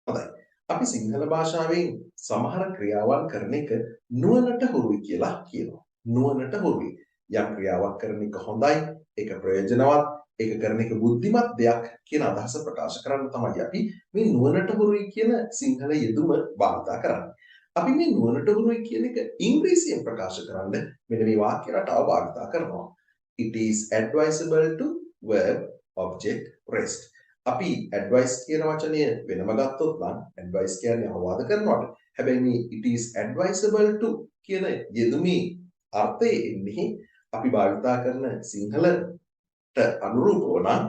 හොඳයි. අපි සිංහල භාෂාවෙන් සමහර ක්‍රියාවන් කරන එක නුවණට හුරුයි කියලා කියනවා. නුවණට හුරුයි. යම් ක්‍රියාවක් කරන එක හොඳයි, ඒක ප්‍රයෝජනවත්, ඒක කරන එක බුද්ධිමත් දෙයක් කියන අදහස ප්‍රකාශ කරන්න තමයි අපි මේ නුවණට හුරුයි කියන සිංහල යෙදුම භාවිත කරන්නේ. අපි මේ නුවණට හුරුයි කියන එක ඉංග්‍රීසියෙන් ප්‍රකාශ කරන්න මෙන්න මේ වාක්‍ය රටාව භාවිත කරනවා. It is advisable to verb object rest. අපි advice කියන වචනය වෙනම ගත්තොත් නම් advice කියන්නේ අවවාද කරනවට. හැබැයි මේ it is advisable to කියන යෙදුමේ අර්ථය එන්නේ අපි භාවිත කරන සිංහලට අනුරූපව නම්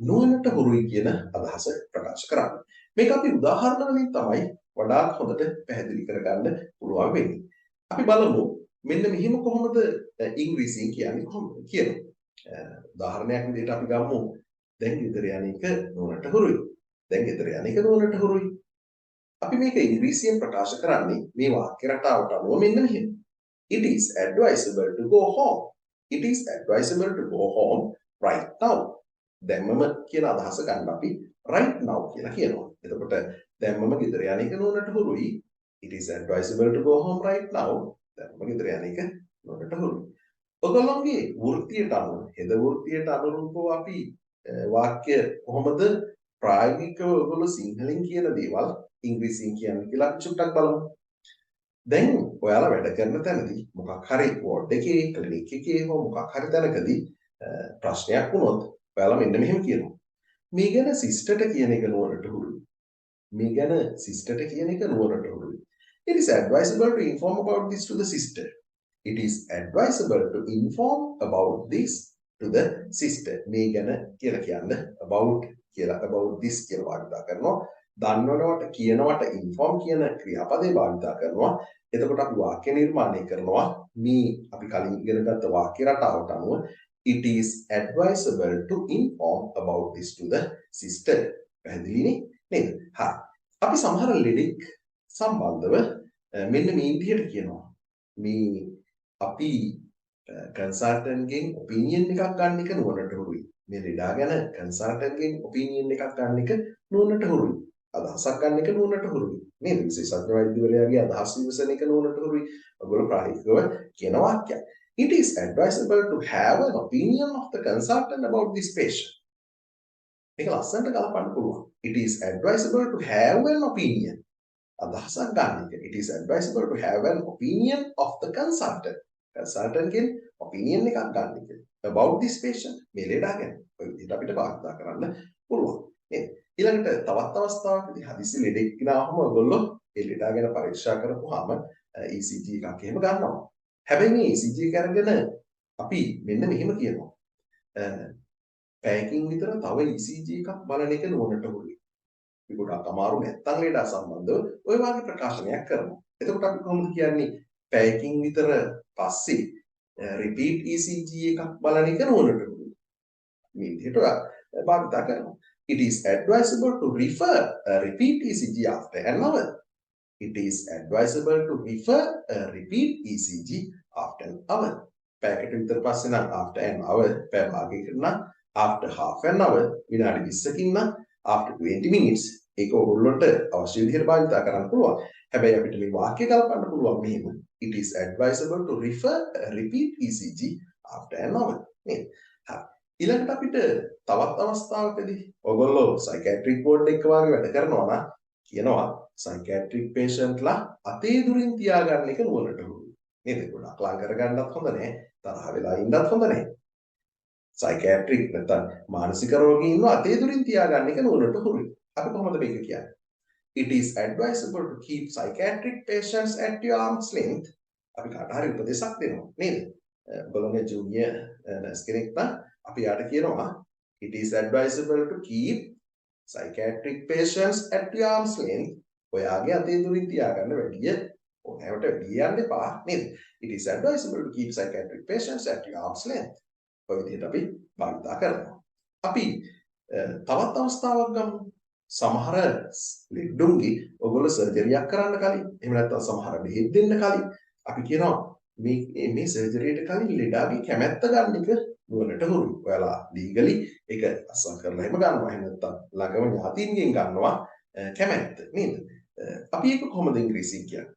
නුවණට හුරුයි කියන අදහස ප්‍රකාශ කරන්නේ. මේක අපි උදාහරණ වලින් තමයි වඩාත් හොඳට පැහැදිලි කරගන්න පුළුවන් වෙන්නේ. අපි බලමු මෙන්න මෙහිම කොහොමද ඉංග්‍රීසියෙන් කියන්නේ කොහොමද කියලා. උදාහරණයක් විදිහට අපි ගමු. දැන් ගෙදර යන එක නුවණට හුරුයි. දැන් ගෙදර යන එක නුවණට හුරුයි. අපි මේක ඉංග්‍රීසියෙන් ප්‍රකාශ කරන්නේ මේ වාක්‍ය රටාවට අනුව මෙන්න මෙහෙම. It is advisable to go home. It is advisable to go home right now. දැන්මම කියන අදහස ගන්න අපි right now කියලා කියනවා. එතකොට දැන්මම ගෙදර යන එක නුවණට හුරුයි. It is advisable to go home right now. දැන්මම ගෙදර යන එක නුවණට හුරුයි. ඔයගොල්ලෝගේ වෘත්තියට අනුව, හෙද වෘත්තියට අනුරූපව අපි වාක්‍ය කොහොමද ප්‍රායෝගිකව ඔයගොල්ලෝ සිංහලෙන් කියන දේවල් ඉංග්‍රීසියෙන් කියන්නේ කියලා අපි චුට්ටක් බලමු. දැන් ඔයාලා වැඩ කරන තැනදී මොකක් හරි වෝඩ් එකේ, ක්ලිනික් එකේ හෝ මොකක් හරි තැනකදී ප්‍රශ්නයක් වුණොත් ඔයාලා මෙන්න මෙහෙම කියනවා. මේ ගැන සිස්ටර්ට කියන එක නුවණට හුරුයි. මේ ගැන සිස්ටර්ට කියන එක නුවණට හුරුයි. It is advisable to inform about this to the sister. It is advisable to inform about this to the sister. මේ ගැන කියලා කියන්නේ about කියලා about this කියලා භාවිත කරනවා. දන්නවනවට කියනවට inform කියන ක්‍රියාපදේ භාවිත කරනවා. එතකොට අපි වාක්‍ය නිර්මාණය කරනවා මේ අපි කලින් ඉගෙන ගත්ත වාක්‍ය රටාවට අනුව it is advisable to inform about this to the sister. පැහැදිලිනේ නේද? හරි. අපි සමහර ලෙඩෙක් සම්බන්ධව මෙන්න මේ විදිහට කියනවා. මේ අපි කන්සල්ටන්ට්ගෙන් ඔපිනියන් එකක් ගන්න එක නුවණට හුරුයි. මේ ලෙඩා ගැන කන්සල්ටන්ට්ගෙන් ඔපිනියන් එකක් ගන්න එක නුවණට හුරුයි. අදහසක් ගන්න එක නුවණට හුරුයි. නේද? විශේෂඥ වෛද්‍යවරයාගේ අදහස් විමසන එක නුවණට හුරුයි. ඔයගොල්ලෝ ප්‍රායෝගිකව කියන වාක්‍යයක්. It is advisable to have an opinion of the consultant about this patient. මේක ලස්සනට ගලපන්න පුළුවන්. It is advisable to have an opinion. අදහසක් ගන්න එක. It is advisable to have an opinion of the consultant. consultantගෙන් opinion එකක් ගන්න එක. About this patient. මේ ලෙඩා ගැන. ඔය විදිහට අපිට භාවිත කරන්න පුළුවන්. නේද? ඊළඟට තවත් අවස්ථාවකදී හදිසි ලෙඩෙක් ගිනාම ඔයගොල්ලෝ ඒ ලෙඩා ගැන පරීක්ෂා කරපුවාම ECG එකක් එහෙම ගන්නවා. හැබැයි මේ ECG එක අරගෙන අපි මෙන්න මෙහෙම කියනවා. පැයකින් විතර තව ECG එකක් බලන එක නුවණට හුරුයි. ගොඩක් අමාරු නැත්තම් ලෙඩා සම්බන්ධව ඔය වගේ ප්‍රකාශනයක් කරනවා. එතකොට අපි කොහොමද කියන්නේ පැයකින් විතර පස්සේ repeat ECG එකක් බලන එක නුවණට හුරුයි. මේ විදිහට භාවිත කරනවා. It is advisable to refer a repeat ECG after an hour. It is advisable to refer a repeat ECG after an hour. පැයකට විතර පස්සේ නම් after an hour පැය භාගයකට නම් after half an hour විනාඩි 20කින් නම් after 20 minutes ඒක ඔයගොල්ලන්ට අවශ්‍ය විදිහට භාවිත කරන්න පුළුවන්. හැබැයි අපිට මේ වාක්‍ය ගලපන්න පුළුවන් මෙහෙම. It is advisable to refer a repeat ECG after an hour. නේද? හරි. ඊළඟට අපිට තවත් අවස්ථාවකදී ඔයගොල්ලෝ psychiatric board එක වාගේ වැඩ කරනවා නම් කියනවා psychiatric patientලා අතේ දුරින් තියාගන්න එක නුවණට හුරුයි. නේද? ගොඩක් ලං කරගන්නත් හොඳ නැහැ. තරහ වෙලා ඉන්නත් හොඳ නැහැ. psychiatric නැත්නම් මානසික රෝගීන්ව අතේ දුරින් තියාගන්න එක නුවණට හුරුයි. අපි කොහොමද මේක කියන්නේ? It is advisable to keep psychiatric patients at your arm's length. අපි කාට හරි උපදේශයක් දෙනවා නේද? ඔයගොල්ලෝගේ ජූනියර් නර්ස් කෙනෙක් නම් අපි යාට කියනවා it is advisable to keep psychiatric patients at your arm's length. ඔයාගේ අතේ දුරින් තියාගන්න වැඩිය ඕනෑමට වැඩිය යන්න එපා නේද? It is advisable to keep psychiatric patients at your arm's length. ඔය විදිහට අපි භාවිත කරනවා. අපි තවත් අවස්ථාවක් ගමු. සමහර ලෙඩුන්ගේ ඔයගොල්ලෝ සර්ජරියක් කරන්න කලින් එහෙම නැත්නම් සමහර බෙහෙත් දෙන්න කලින් අපි කියනවා මේ සර්ජරියට කලින් ලෙඩාගේ කැමැත්ත ගන්න එක නුවණට හුරුයි. ඔයාලා ලීගලි ඒක අස්සම් කරලා එහෙම ගන්නවා. එහෙම නැත්නම් ළඟම ඥාතීන්ගෙන් ගන්නවා. කැමැත්ත නේද? අපි ඒක කොහොමද ඉංග්‍රීසියෙන් කියන්නේ?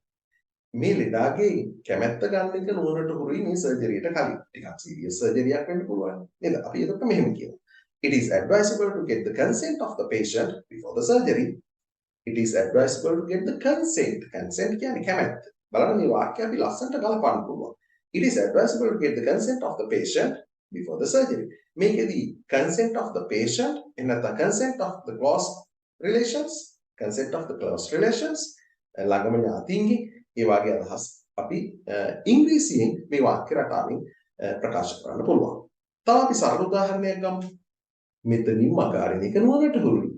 මේ ලෙඩාගේ කැමැත්ත ගන්න එක නුවණට හුරුයි මේ සර්ජරියට කලින්. ටිකක් සීරියස් සර්ජරියක් වෙන්න පුළුවන්. නේද? අපි ඒක මෙහෙම කියමු. It is advisable to get the consent of the patient before the surgery. It is advisable to get the consent. Consent කියන්නේ කැමැත්ත. බලන්න මේ වාක්‍ය අපි ලස්සනට ගලපන්න පුළුවන්. It is advisable to get the consent of the patient before the surgery. මේකෙදී consent of the patient එහෙම නැත්නම් consent of the close relations, consent of the close relations ළඟම ඥාතීන්ගේ ඒ වගේ අදහස් අපි ඉංග්‍රීසියෙන් මේ වාක්‍ය රටාවෙන් ප්‍රකාශ කරන්න පුළුවන්. තව අපි සරල උදාහරණයක් ගමු. මෙතනින් මග අරින එක නුවණට හුරුයි.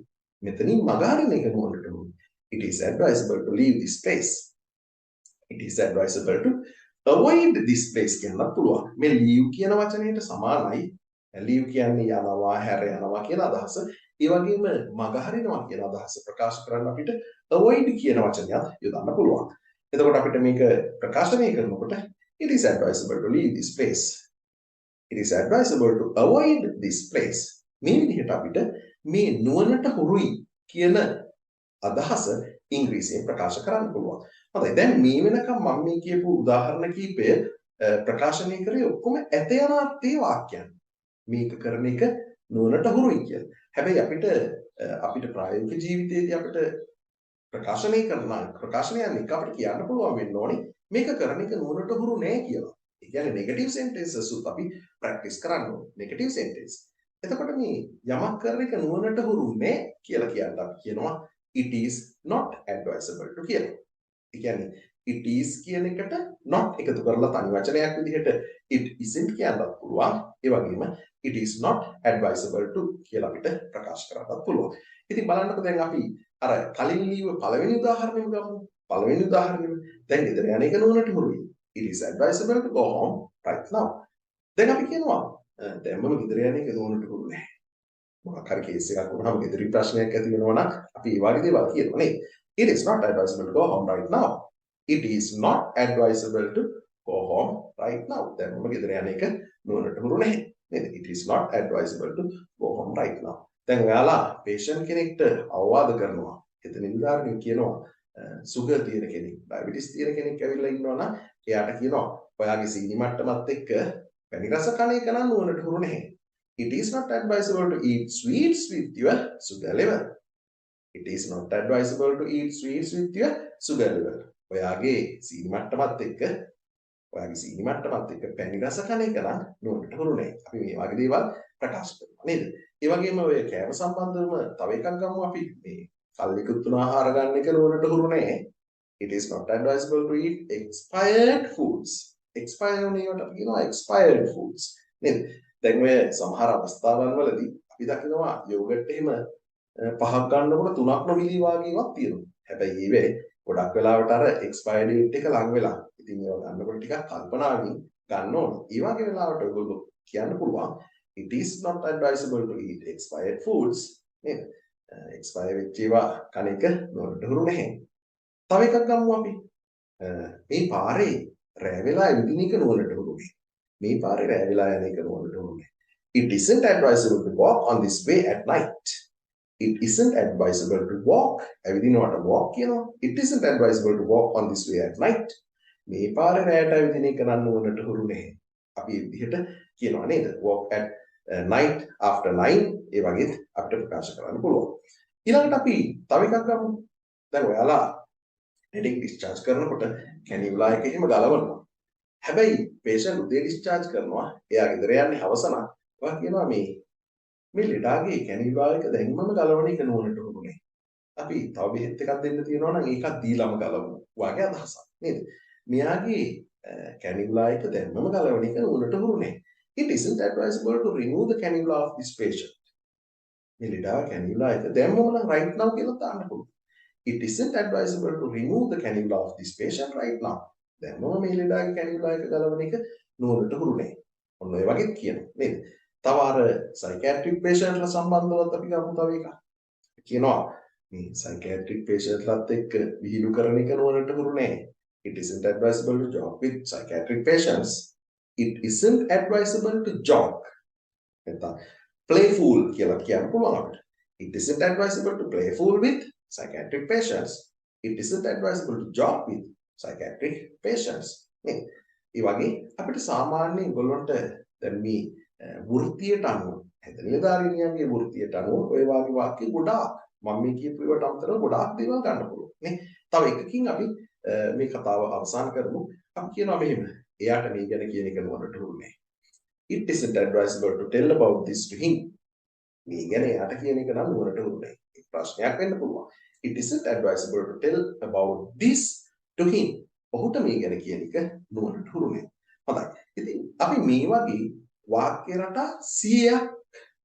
මෙතනින් මග අරින එක නුවණට හුරුයි. It is advisable to leave this place. It is advisable to avoid this place කියන්නත් පුළුවන්. මේ leave කියන වචනයට සමානයි. leave කියන්නේ යනවා, හැර යනවා කියන අදහස. ඒ වගේම මග හරිනවා කියන අදහස ප්‍රකාශ කරන්න අපිට avoid කියන වචනයත් යොදන්න පුළුවන්. එතකොට අපිට මේක ප්‍රකාශනය කරනකොට it is advisable to leave this place. It is advisable to avoid this place. මේ විදිහට අපිට මේ නුවණට හුරුයි කියන අදහස ඉංග්‍රීසියෙන් ප්‍රකාශ කරන්න පුළුවන්. හොඳයි. දැන් මේ වෙනකම් මම මේ කියපු උදාහරණ කීපය ප්‍රකාශනය කරේ ඔක්කොම ඇත යන අර්ථයේ වාක්‍යයන්. මේක කරන එක නුවණට හුරුයි කියලා. හැබැයි අපිට ප්‍රායෝගික ජීවිතයේදී අපිට ප්‍රකාශනයක් අපිට කියන්න පුළුවන් වෙන්න ඕනේ මේක කරන එක නුවණට හුරු නෑ කියලා. ඒ කියන්නේ නෙගටිව් සෙන්ටෙන්සස් උත් අපි ප්‍රැක්ටිස් කරන්න ඕනේ. Negative sentence. එතකොට මේ යමක් කරන එක නුවණට හුරු නෑ කියලා කියන්න අපි කියනවා it is not advisable to කියලා. ඒ කියන්නේ it is කියන එකට not එකතු කරලා තනි වචනයක් විදිහට it isn't කියන්නත් පුළුවන්. ඒ වගේම it is not advisable to කියලා අපිට ප්‍රකාශ කරන්නත් පුළුවන්. ඉතින් බලන්නකො දැන් අපි අර කලින් ලියුව පළවෙනි උදාහරණෙම ගමු. පළවෙනි උදාහරණෙම දැන් ගෙදර යන එක නුවණට හුරුයි. It is advisable to go home right now. දැන් අපි කියනවා දැන්ම ගෙදර යන එක නුවණට හුරු නැහැ. මොකක් හරි කේස් එකක් වුණාම ගෙදරින් ප්‍රශ්නයක් ඇති වෙනවා නම් අපි ඒ වගේ දේවල් කියනවා නේද? It is not advisable to go home right now. It is not advisable to go home right now. දැන්ම ගෙදර යන එක නුවණට හුරු නැහැ. නේද? It is not advisable to go home right now. දැන් ඔයාලා patient කෙනෙක්ට අවවාද කරනවා. එතන උදාහරණයක් කියනවා සුගර් තියෙන කෙනෙක්, ඩයබටිස් තියෙන කෙනෙක් ඇවිල්ලා ඉන්නවා නම් එයාට කියනවා ඔයාගේ සීනි මට්ටමත් එක්ක පැණි රස කන එක නම් නුවණට හුරු නැහැ. It is not advisable to eat sweets with your sugar level. It is not advisable to eat sweets with your sugar level. ඔයාගේ සීනි මට්ටමත් එක්ක පැණි රස කන එක නම් නුවණට හුරු නැහැ. අපි මේ වගේ දේවල් ප්‍රකාශ කරනවා නේද? ඒ වගේම ඔය කෑම සම්බන්ධවම තව එකක් ගමු අපි මේ කල්ලිකුත් ආහාර ගන්න එක නුවණට හුරු නැහැ. It is not advisable to eat expired foods. Expired වුණේකට අපි කියනවා expired foods. නේද? දැන් ඔය සමහර අවස්ථාවන් වලදී අපි දකිනවා යෝගට් එහෙම පහක් ගන්නකොට තුනක් නොමිලි වාගේවත් තියෙනවා. හැබැයි ඒවේ ගොඩක් වෙලාවට අර expired date එක ලඟ වෙලා. ඉතින් ඒවා ගන්නකොට ටිකක් කල්පනාවෙන් ගන්න ඕනේ. ඒ වගේ වෙලාවට ඔයගොල්ලෝ කියන්න පුළුවන් it is not advisable to eat expired foods. නේද? expired වෙච්ච ඒවා කන එක නොරට හුරු නැහැ. තව එකක් ගමු අපි. මේ පාරේ රැ වෙලා ඉඳින එක නුවණට හුරු නැහැ. මේ පාරේ රැ වෙලා යන එක නුවණට හුරු නැහැ. It isn't advisable to walk on this way at night. It isn't advisable to walk. ඇවිදිනවට walk කියනවා. It isn't advisable to walk on this way at night. මේ පාරේ රැයට ඇවිදින එක නම් නුවණට හුරු නැහැ. අපි මේ විදිහට කියනවා නේද? Walk at night after 9 ඒ වගේ අපිට ප්‍රකාශ කරන්න පුළුවන්. ඊළඟට අපි තව එකක් ගමු. දැන් ඔයාලා හෙඩින් ඩිස්චාර්ජ් කරනකොට කැනියුලා එක එහෙම ගලවනවා. හැබැයි patient උදේ ඩිස්චාර්ජ් කරනවා. එයා ගෙදර යන්නේ හවස නම් ඔයා කියනවා මේ ලෙඩාගේ කැනියුලා එක දැන්මම ගලවන එක නුවණට හුරු නැහැ. අපි තව බෙහෙත් එකක් දෙන්න තියෙනවා නම් ඒකත් දීලාම ගලවමු. වාගේ අදහසක් නේද? මෙයාගේ කැනියුලා එක දැන්මම ගලවන එක නුවණට හුරු නැහැ. It isn't advisable to remove the cannula of this patient. මේ ලෙඩා කැනියුලා එක දැම්මම නම් right now කියලා දාන්න පුළුවන්. It isn't advisable to remove the cannula of this patient right now. දැම්මම මේ ලෙඩාගේ කැනියුලා එක ගලවන එක නුවණට හුරු නැහැ. ඔන්න ඔය වගේ කියනවා නේද? තව අර psychiatric patient ලා සම්බන්ධවත් අපි ගමු තව එකක්. කියනවා මේ psychiatric patient ලාත් එක්ක විහිළු කරන එක නුවණට හුරු නැහැ. It isn't advisable to joke with psychiatric patients. It isn't advisable to joke. නැත්නම් playful කියලා කියන්න පුළුවන් අපිට. It isn't advisable to play fool with psychiatric patients. It isn't advisable to joke with psychiatric patients. නේද? ඒ වගේ අපිට සාමාන්‍යයෙන් ගොල්ලන්ට දැන් මේ වෘත්තියට අනුව නිලධාරීනියන්ගේ වෘත්තියට අනුව ඔය වගේ වාක්‍ය ගොඩාක් මම මේ කියපු ඒවාට අමතරව ගොඩාක් දේවල් ගන්න පුළුවන් නේ. තව එකකින් අපි මේ කතාව අවසන් කරමු. අපි කියනවා මෙහෙම. එයාට මේ ගැන කියන එක නුවණට හුරු නෑ. It isn't advisable to tell about this to him. මේ ගැන එයාට කියන එක නම් නුවණට හුරු නෑ. ඒක ප්‍රශ්නයක් වෙන්න පුළුවන්. It isn't advisable to tell about this to him. ඔහුට මේ ගැන කියන එක නුවණට හුරු නෑ. හොඳයි. ඉතින් අපි මේ වගේ වාක්‍ය රටා 100ක්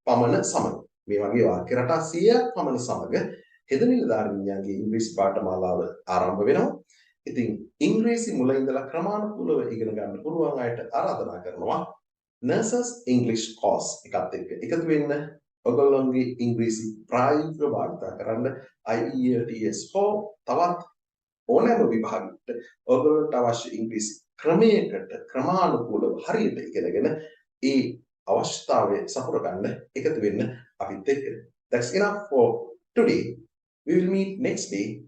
පමණ සමග මේ වගේ වාක්‍ය රටා 100ක් පමණ සමග හෙද නිලධාරීන්ගේ ඉංග්‍රීසි පාඨමාලාව ආරම්භ වෙනවා. ඉතින් ඉංග්‍රීසි මුල ඉඳලා ක්‍රමානුකූලව ඉගෙන ගන්න පුළුවන් අයට ආරාධනා කරනවා Nurses English course එකත් එක්ක එකතු වෙන්න. ඔයගොල්ලන්ගේ ඉංග්‍රීසි ප්‍රායෝගිකව භාවිතා කරන්න IELTS හෝ තවත් ඕනෑම විභාගයකට ඔයගොල්ලන්ට අවශ්‍ය ඉංග්‍රීසි ක්‍රමයකට ක්‍රමානුකූලව හරියට ඉගෙනගෙන ඒ අවශ්‍යතාවය සපුර ගන්න එකතු වෙන්න අපිත් එක්ක. That's enough for today. We will meet next day